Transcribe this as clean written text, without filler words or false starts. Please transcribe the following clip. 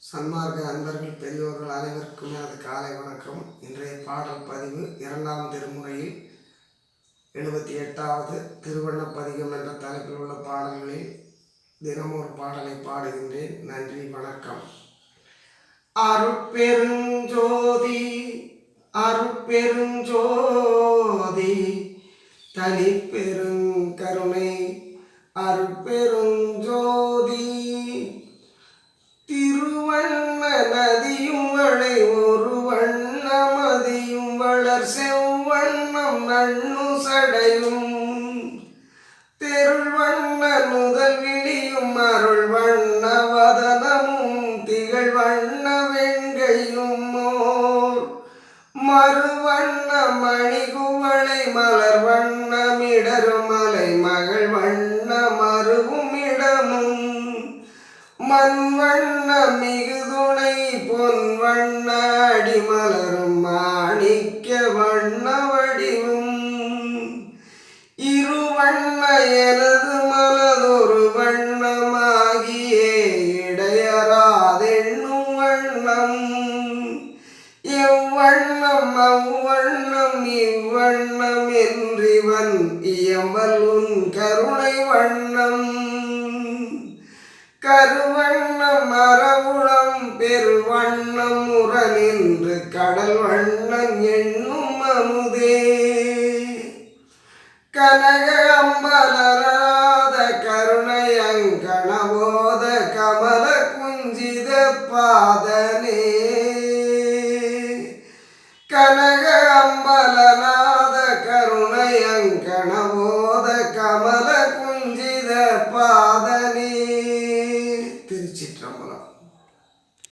சன்மார்க்க அன்பர்கள் பெரியோர்கள் அனைவருக்கும் எனது காலை வணக்கம். இன்றைய பாடல் பதிவு 2ஆம் திருமுறையில் 78வது திருவண்ணப்பதிகம் என்ற தலைப்பில் உள்ள பாடல்களில் தினமொரு பாடலை பாடுகின்றேன். நன்றி, வணக்கம். அருட்பெருஞ்சோதி அருட்பெருஞ்சோதி தனிப்பெருங்கருணை அருட்பெருஞ்சோதி திருவண்ண நதியும் வளை ஒரு வண்ணமதியும் வளர் செவ்வண்ணம் நண்ணு சடையும் தெருள் வண்ண நுதல் விழியும் அருள் வண்ண வதனமும் திகழ் வண்ண வெண்கையும் மோர் மறுவண்ண மணிகுவளை மலர் வண்ண மிடரும் மலை மகள் வண்ண மருவும் இடமும் மண் வண்ண மிகுதுணை பொன் வண்ண அடிமலரும் மாணிக்க வண்ண வடிவும் இரு வண்ண எனது மனதொரு வண்ணமாகியே இடையராதென்னும் வண்ணம் எவ்வண்ணம் அவ்வண்ணம் இவ்வண்ணம் என்றிவன் இயம்பல் உன் கருணை வண்ணம் கருவண்ணம் மரவுளம் பெருவண்ணம் உற நின்று கடல் வண்ணம் எண்ணும் அமுதே கனக அம்பலராத கருணை அங்கணபோத கமல குஞ்சித பாதனே கனக